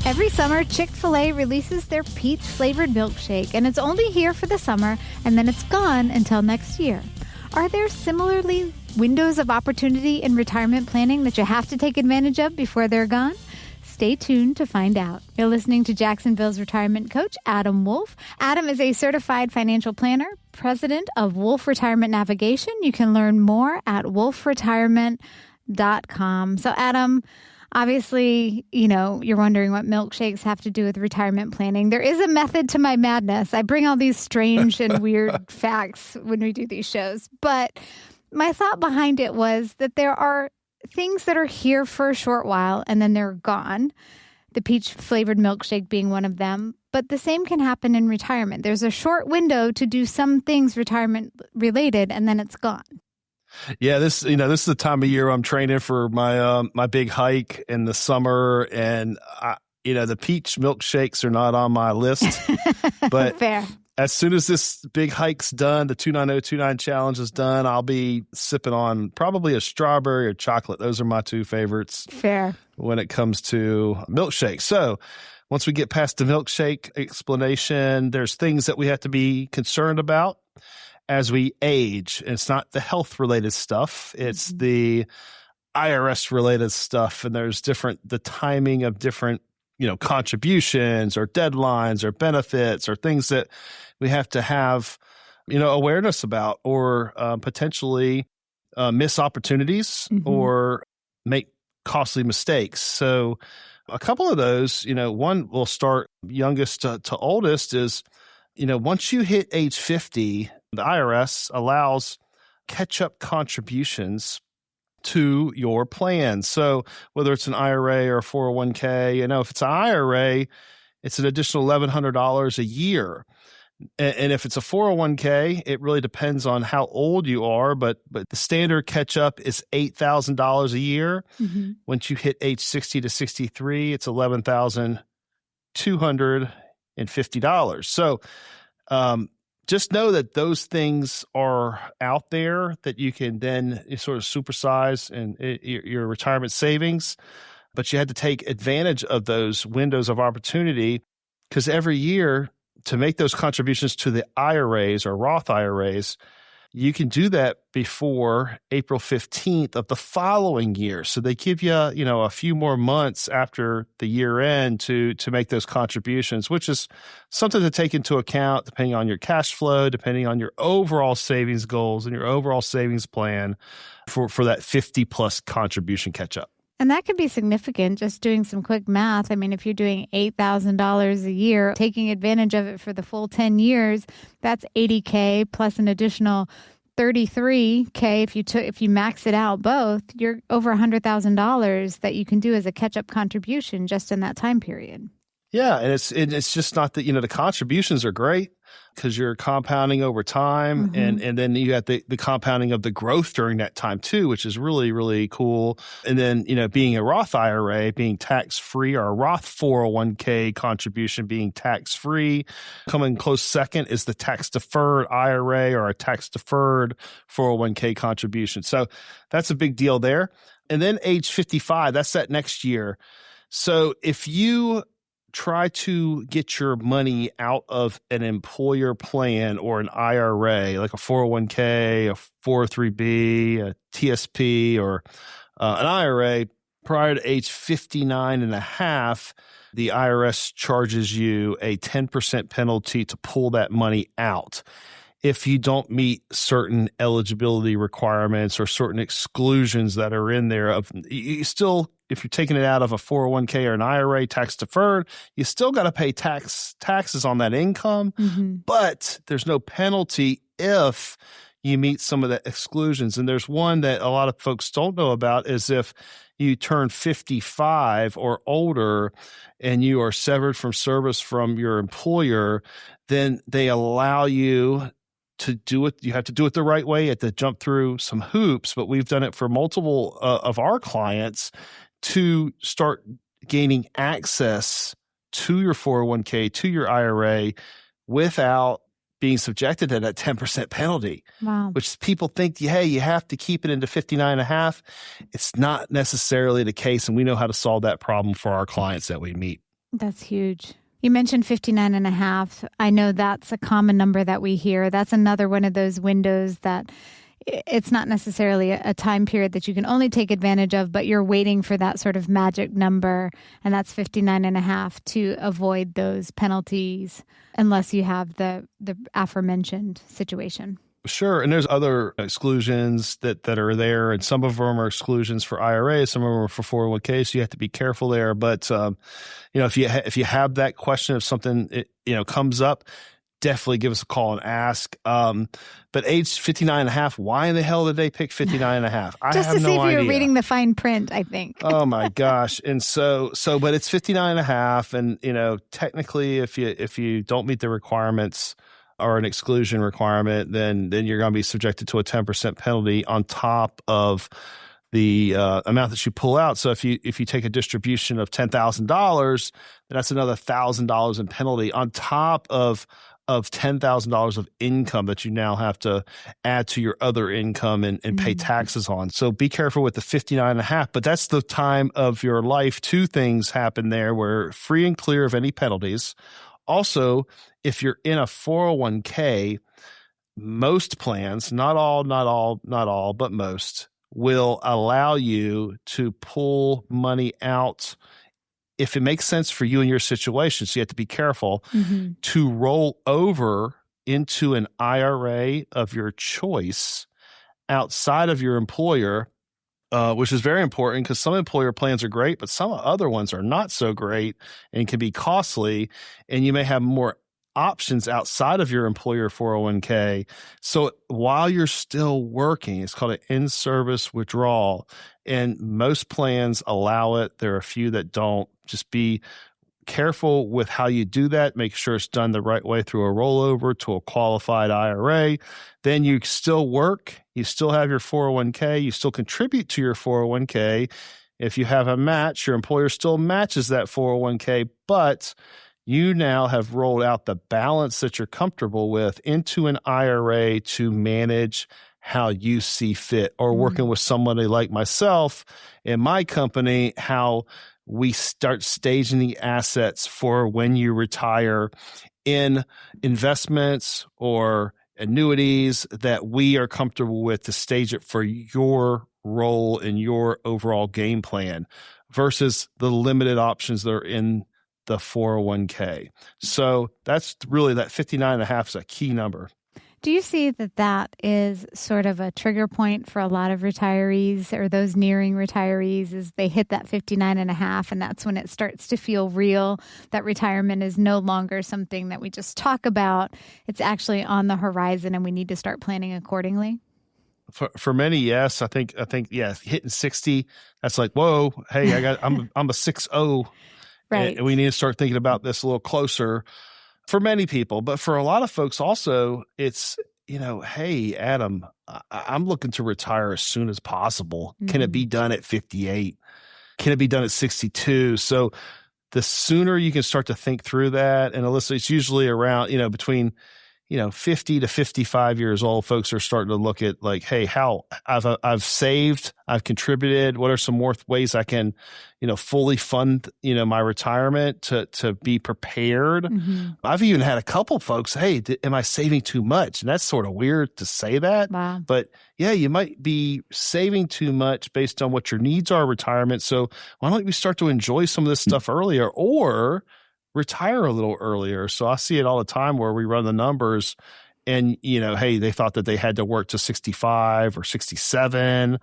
Every summer, Chick-fil-A releases their peach-flavored milkshake, and it's only here for the summer, and then it's gone until next year. Are there similarly windows of opportunity in retirement planning that you have to take advantage of before they're gone? Stay tuned to find out. You're listening to Jacksonville's retirement coach, Adam Wolf. Adam is a certified financial planner, president of Wolf Retirement Navigation. You can learn more at wolfretirement.com. So, Adam, obviously, you're wondering what milkshakes have to do with retirement planning. There is a method to my madness. I bring all these strange and weird facts when we do these shows. But my thought behind it was that there are things that are here for a short while and then they're gone. The peach-flavored milkshake being one of them. But the same can happen in retirement. There's a short window to do some things retirement-related, and then it's gone. Yeah, this is the time of year I'm training for my big hike in the summer, and the peach milkshakes are not on my list. But fair. As soon as this big hike's done, the 29029 challenge is done, I'll be sipping on probably a strawberry or chocolate. Those are my two favorites. Fair. When it comes to milkshakes. So once we get past the milkshake explanation, there's things that we have to be concerned about as we age. It's not the health-related stuff. It's the IRS-related stuff. And there's the timing of different, contributions or deadlines or benefits or things that we have to have, awareness about or potentially miss opportunities or make costly mistakes. So a couple of those, one will start youngest to oldest is, once you hit age 50, the IRS allows catch-up contributions to your plan. So whether it's an IRA or a 401k, if it's an IRA, it's an additional $1,100 a year. And if it's a 401k, it really depends on how old you are, but the standard catch-up is $8,000 a year. Once you hit age 60 to 63, it's $11,250. So just know that those things are out there that you can then sort of supersize in your retirement savings, but you had to take advantage of those windows of opportunity because every year to make those contributions to the IRAs or Roth IRAs, you can do that before April 15th of the following year. So they give you, a few more months after the year end to make those contributions, which is something to take into account depending on your cash flow, depending on your overall savings goals and your overall savings plan for that 50 plus contribution catch up. And that could be significant, just doing some quick math. I mean, if you're doing $8,000 a year, taking advantage of it for the full 10 years, that's $80K plus an additional $33K. If you max it out both, you're over $100,000 that you can do as a catch-up contribution just in that time period. Yeah, and it's just not that, the contributions are great because you're compounding over time and then you have the compounding of the growth during that time too, which is really, really cool. And then, being a Roth IRA, being tax-free, or a Roth 401k contribution being tax-free. Coming close second is the tax-deferred IRA or a tax-deferred 401k contribution. So that's a big deal there. And then age 55, that's that next year. So if you try to get your money out of an employer plan or an IRA, like a 401k, a 403b, a TSP, or an IRA prior to age 59 and a half, the IRS charges you a 10% penalty to pull that money out if you don't meet certain eligibility requirements or certain exclusions that are in there. If you're taking it out of a 401k or an IRA tax deferred, you still got to pay taxes on that income, but there's no penalty if you meet some of the exclusions. And there's one that a lot of folks don't know about is if you turn 55 or older and you are severed from service from your employer, then they allow you to do it. You have to do it the right way. You have to jump through some hoops, but we've done it for multiple of our clients to start gaining access to your 401k, to your IRA without being subjected to that 10% penalty. Wow. Which people think, hey, you have to keep it into 59 and a half. It's not necessarily the case. And we know how to solve that problem for our clients that we meet. That's huge. You mentioned 59 and a half. I know that's a common number that we hear. That's another one of those windows that it's not necessarily a time period that you can only take advantage of, but you're waiting for that sort of magic number, and that's 59 and a half to avoid those penalties unless you have the aforementioned situation. Sure. And there's other exclusions that are there, and some of them are exclusions for IRAs, some of them are for 401k, so you have to be careful there. But, if you have that question, if something, comes up, definitely give us a call and ask. But age 59 and a half, why in the hell did they pick 59 and a half? I Just have to see no if you idea. were reading the fine print, I think. Oh my gosh. And but it's 59 and a half. And, technically if you don't meet the requirements or an exclusion requirement, then you're going to be subjected to a 10% penalty on top of the amount that you pull out. So if you take a distribution of $10,000, then that's another $1,000 in penalty on top of $10,000 of income that you now have to add to your other income and pay taxes on. So be careful with the 59 and a half, but that's the time of your life. Two things happen there where free and clear of any penalties. Also, if you're in a 401k, most plans, not all, but most, will allow you to pull money out if it makes sense for you and your situation. So you have to be careful to roll over into an IRA of your choice outside of your employer, which is very important because some employer plans are great, but some other ones are not so great and can be costly. And you may have more options outside of your employer 401k. So while you're still working, it's called an in-service withdrawal. And most plans allow it. There are a few that don't. Just be careful with how you do that. Make sure it's done the right way through a rollover to a qualified IRA. Then you still work. You still have your 401k. You still contribute to your 401k. If you have a match, your employer still matches that 401k, but you now have rolled out the balance that you're comfortable with into an IRA to manage how you see fit, or working with somebody like myself in my company, how we start staging the assets for when you retire in investments or annuities that we are comfortable with to stage it for your role in your overall game plan versus the limited options that are in the 401k. So that's really that 59 and a half is a key number. Do you see that is sort of a trigger point for a lot of retirees or those nearing retirees is they hit that 59 and a half, and that's when it starts to feel real, that retirement is no longer something that we just talk about. It's actually on the horizon and we need to start planning accordingly? For many, yes. I think yeah, hitting 60, that's like, whoa, hey, I'm a 6-0. Right. And we need to start thinking about this a little closer. For many people, but for a lot of folks also, it's, hey, Adam, I'm looking to retire as soon as possible. Can it be done at 58? Can it be done at 62? So the sooner you can start to think through that, and Alyssa, it's usually around, between 50 to 55 years old, folks are starting to look at like, hey, how I've saved, I've contributed. What are some more ways I can, fully fund, my retirement to be prepared? I've even had a couple folks, hey, am I saving too much? And that's sort of weird to say that. Wow. But yeah, you might be saving too much based on what your needs are retirement. So why don't we start to enjoy some of this stuff earlier, or retire a little earlier? So I see it all the time where we run the numbers and, hey, they thought that they had to work to 65 or 67.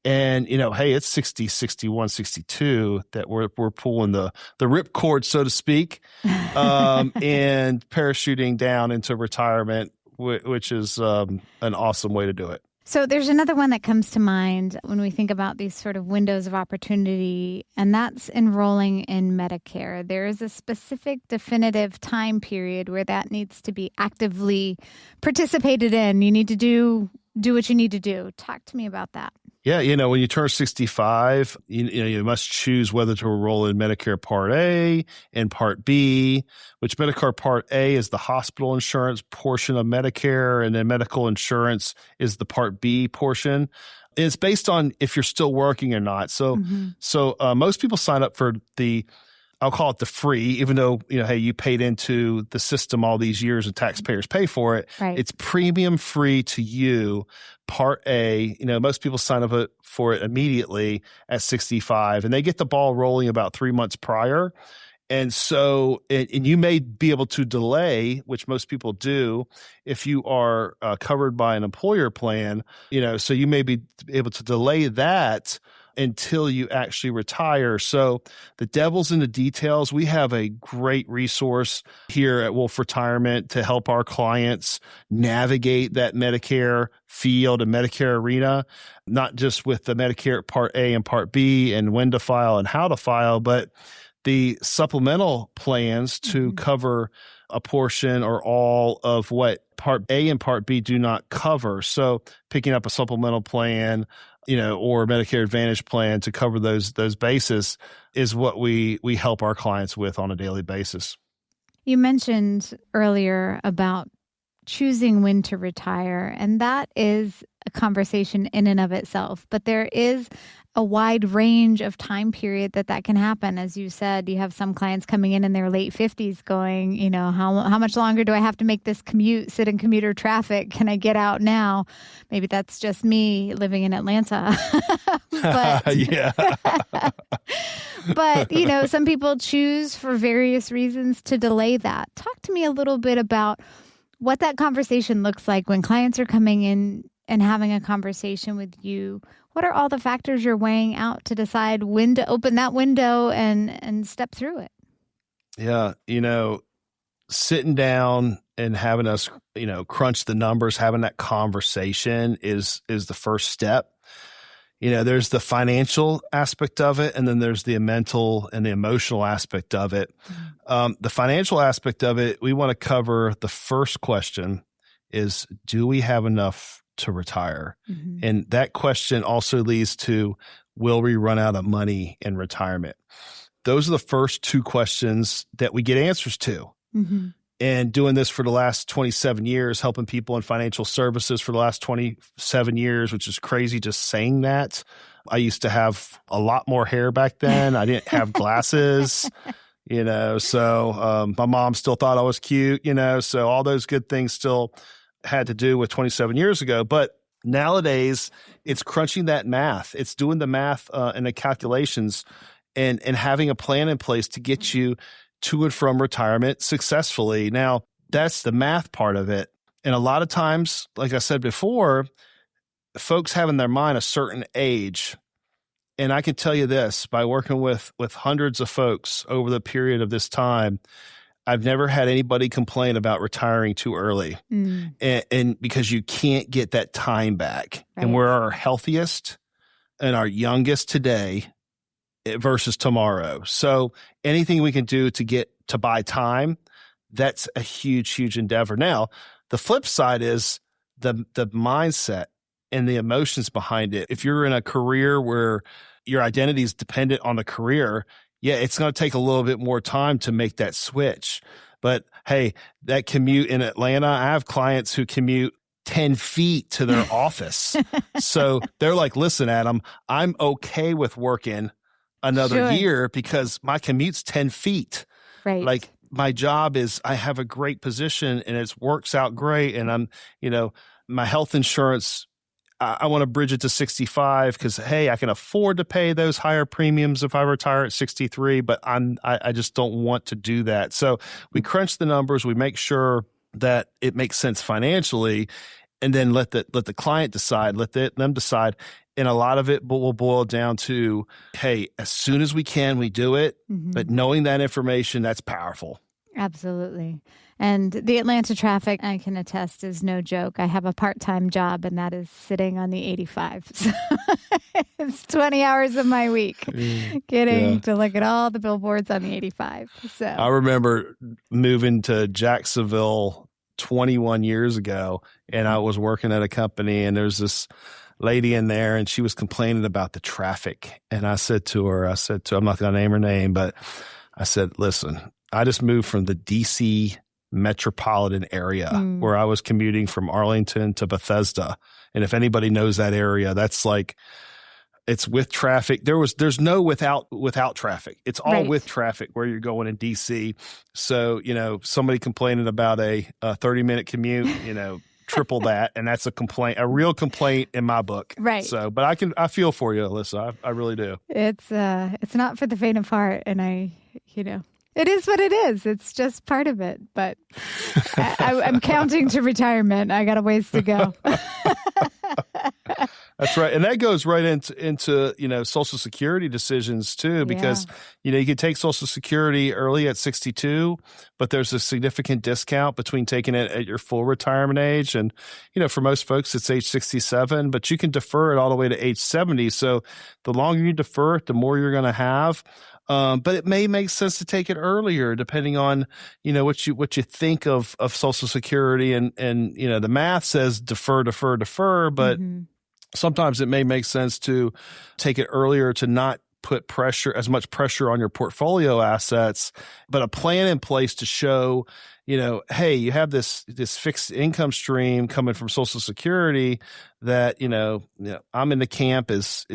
And, hey, it's 60, 61, 62 that we're pulling the ripcord, so to speak, and parachuting down into retirement, which is an awesome way to do it. So there's another one that comes to mind when we think about these sort of windows of opportunity, and that's enrolling in Medicare. There is a specific definitive time period where that needs to be actively participated in. You need to do what you need to do. Talk to me about that. Yeah, when you turn 65, you must choose whether to enroll in Medicare Part A and Part B, which Medicare Part A is the hospital insurance portion of Medicare, and then medical insurance is the Part B portion. It's based on if you're still working or not. So most people sign up for the I'll call it the free, even though, hey, you paid into the system all these years and taxpayers pay for it. Right. It's premium free to you. Part A, most people sign up for it immediately at 65 and they get the ball rolling about 3 months prior. And so, and you may be able to delay, which most people do, if you are covered by an employer plan, so you may be able to delay that until you actually retire. So the devil's in the details. We have a great resource here at Wolf Retirement to help our clients navigate that Medicare field and Medicare arena, not just with the Medicare Part A and Part B and when to file and how to file, but the supplemental plans to cover a portion or all of what Part A and Part B do not cover. So picking up a supplemental plan, or Medicare Advantage plan to cover those bases is what we help our clients with on a daily basis. You mentioned earlier about choosing when to retire, and that is a conversation in and of itself. But there is a wide range of time period that can happen. As you said, you have some clients coming in their late 50s going, how much longer do I have to make this commute, sit in commuter traffic? Can I get out now? Maybe that's just me living in Atlanta. But, yeah. But, some people choose for various reasons to delay that. Talk to me a little bit about what that conversation looks like when clients are coming in and having a conversation with you. What are all the factors you're weighing out to decide when to open that window and step through it? Yeah. Sitting down and having us, crunch the numbers, having that conversation is the first step. There's the financial aspect of it, and then there's the mental and the emotional aspect of it. The financial aspect of it, we want to cover. The first question is, do we have enough to retire? And that question also leads to, will we run out of money in retirement? Those are the first two questions that we get answers to. And doing this for the last 27 years, helping people in financial services for the last 27 years, which is crazy just saying that. I used to have a lot more hair back then. I didn't have glasses, so my mom still thought I was cute, so all those good things still had to do with 27 years ago. But nowadays, it's crunching that math. It's doing the math and the calculations and having a plan in place to get you to and from retirement successfully. Now, that's the math part of it. And a lot of times, like I said before, folks have in their mind a certain age. And I can tell you this, by working with hundreds of folks over the period of this time, I've never had anybody complain about retiring too early. And because you can't get that time back. Right. And we're our healthiest and our youngest today versus tomorrow. So anything we can do to buy time, that's a huge, huge endeavor. Now, the flip side is the mindset and the emotions behind it. If you're in a career where your identity is dependent on the career, yeah, it's going to take a little bit more time to make that switch. But hey, that commute in Atlanta, I have clients who commute 10 feet to their office. So they're like, listen, Adam, I'm okay with working another year because my commute's 10 feet. Right. Like my job is, I have a great position and it works out great. And I'm, my health insurance, I want to bridge it to 65 because, hey, I can afford to pay those higher premiums if I retire at 63, but I just don't want to do that. So we crunch the numbers, we make sure that it makes sense financially, and then let the client decide, let them decide. And a lot of it will boil down to, hey, as soon as we can, we do it. But knowing that information, that's powerful. Absolutely. And the Atlanta traffic, I can attest, is no joke. I have a part-time job, and that is sitting on the 85. So it's 20 hours of my week getting to look at all the billboards on the 85. So I remember moving to Jacksonville 21 years ago, and I was working at a company, and there's this lady in there, and she was complaining about the traffic. And I said to her, I'm not going to name her name, but I said, listen, I just moved from the DC metropolitan area where I was commuting from Arlington to Bethesda. And if anybody knows that area, that's like, It's with traffic. There's no without traffic. It's all Right. with traffic where you're going in DC. So, somebody complaining about a 30-minute commute, triple that. And that's a real complaint in my book. Right. So, but I feel for you, Alyssa. I really do. It's not for the faint of heart. And it is what it is. It's just part of it. But I'm counting to retirement. I got a ways to go. That's right. And that goes right into Social Security decisions too, because, you can take Social Security early at 62, but there's a significant discount between taking it at your full retirement age. And, for most folks, it's age 67, but you can defer it all the way to age 70. So the longer you defer it, the more you're going to have. But it may make sense to take it earlier, depending on, what you think of Social Security and, the math says defer, but sometimes it may make sense to take it earlier to not put as much pressure on your portfolio assets, but a plan in place to show, hey, you have this fixed income stream coming from Social Security that, I'm in the camp it's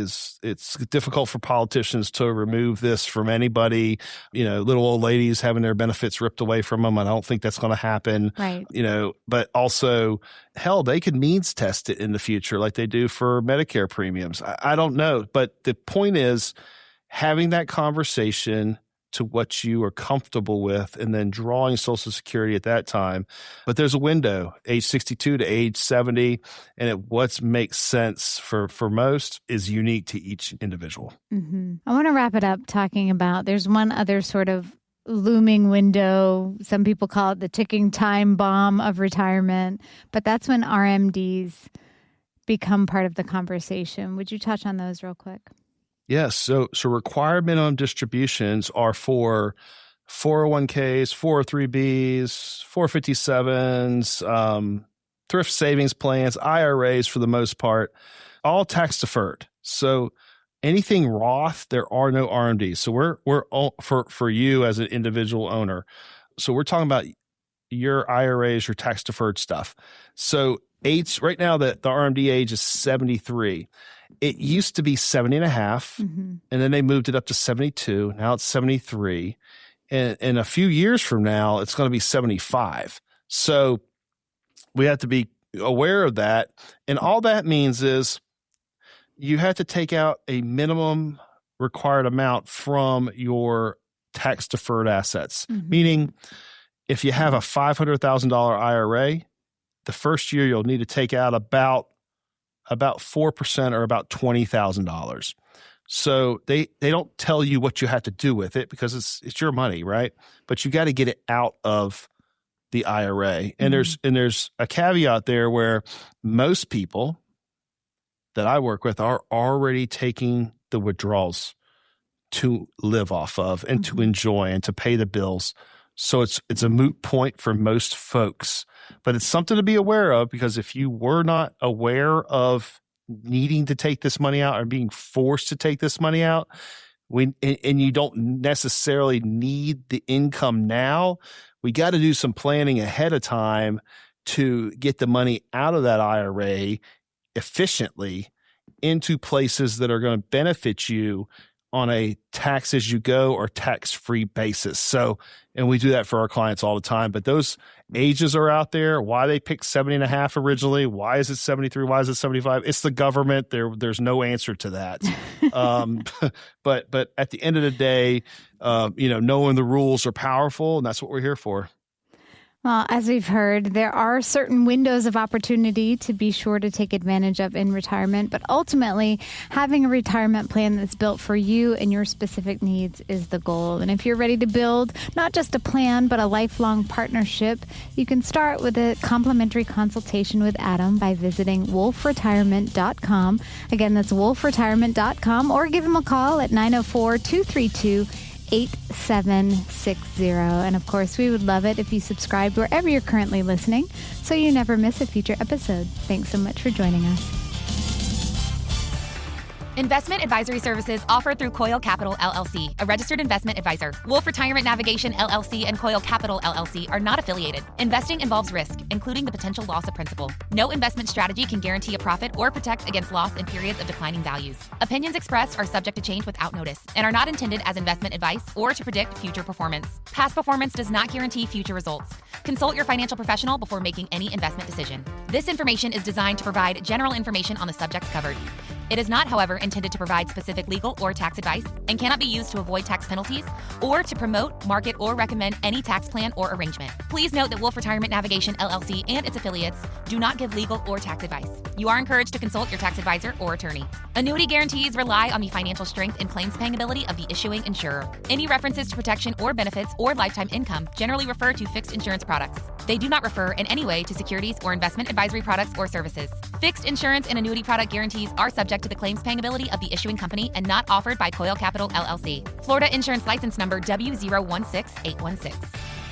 difficult for politicians to remove this from anybody, little old ladies having their benefits ripped away from them. I don't think that's going to happen. Right. But also, hell, they could means test it in the future like they do for Medicare premiums. I don't know. But the point is having that conversation to what you are comfortable with and then drawing Social Security at that time. But there's a window, age 62 to age 70, and what makes sense for most is unique to each individual. Mm-hmm. I want to wrap it up talking about there's one other sort of looming window. Some people call it the ticking time bomb of retirement, but that's when RMDs become part of the conversation. Would you touch on those real quick? Yes. So required minimum distributions are for 401ks, 403bs, 457s, thrift savings plans, IRAs for the most part, all tax deferred. So anything Roth, there are no RMDs. So we're for you as an individual owner. So we're talking about your IRAs, your tax deferred stuff. So right now the RMD age is 73. It used to be 70 and a half, and then they moved it up to 72. Now it's 73. And a few years from now, it's going to be 75. So we have to be aware of that. And all that means is you have to take out a minimum required amount from your tax deferred assets, meaning if you have a $500,000 IRA, the first year you'll need to take out about 4% or about $20,000. So they don't tell you what you have to do with it because it's your money, right? But you got to get it out of the IRA. And there's a caveat there where most people that I work with are already taking the withdrawals to live off of and to enjoy and to pay the bills. So it's a moot point for most folks, but it's something to be aware of because if you were not aware of needing to take this money out or being forced to take this money out, and you don't necessarily need the income now, we got to do some planning ahead of time to get the money out of that IRA efficiently into places that are going to benefit you on a tax as you go or tax-free basis. So, and we do that for our clients all the time, but those ages are out there. Why they picked 70 and a half originally? Why is it 73? Why is it 75? It's the government. There's no answer to that. But at the end of the day, knowing the rules are powerful, and that's what we're here for. Well, as we've heard, there are certain windows of opportunity to be sure to take advantage of in retirement, but ultimately having a retirement plan that's built for you and your specific needs is the goal. And if you're ready to build not just a plan, but a lifelong partnership, you can start with a complimentary consultation with Adam by visiting wolfretirement.com. Again, that's wolfretirement.com, or give him a call at 904-232-8760. And of course, we would love it if you subscribed wherever you're currently listening so you never miss a future episode. Thanks so much for joining us. Investment advisory services offered through Coil Capital LLC, a registered investment advisor. Wolf Retirement Navigation LLC and Coil Capital LLC are not affiliated. Investing involves risk, including the potential loss of principal. No investment strategy can guarantee a profit or protect against loss in periods of declining values. Opinions expressed are subject to change without notice and are not intended as investment advice or to predict future performance. Past performance does not guarantee future results. Consult your financial professional before making any investment decision. This information is designed to provide general information on the subjects covered. It is not, however, intended to provide specific legal or tax advice and cannot be used to avoid tax penalties or to promote, market, or recommend any tax plan or arrangement. Please note that Wolf Retirement Navigation LLC and its affiliates do not give legal or tax advice. You are encouraged to consult your tax advisor or attorney. Annuity guarantees rely on the financial strength and claims paying ability of the issuing insurer. Any references to protection or benefits or lifetime income generally refer to fixed insurance products. They do not refer in any way to securities or investment advisory products or services. Fixed insurance and annuity product guarantees are subject to the claims paying ability of the issuing company and not offered by Coil Capital LLC. Florida Insurance License Number W016816.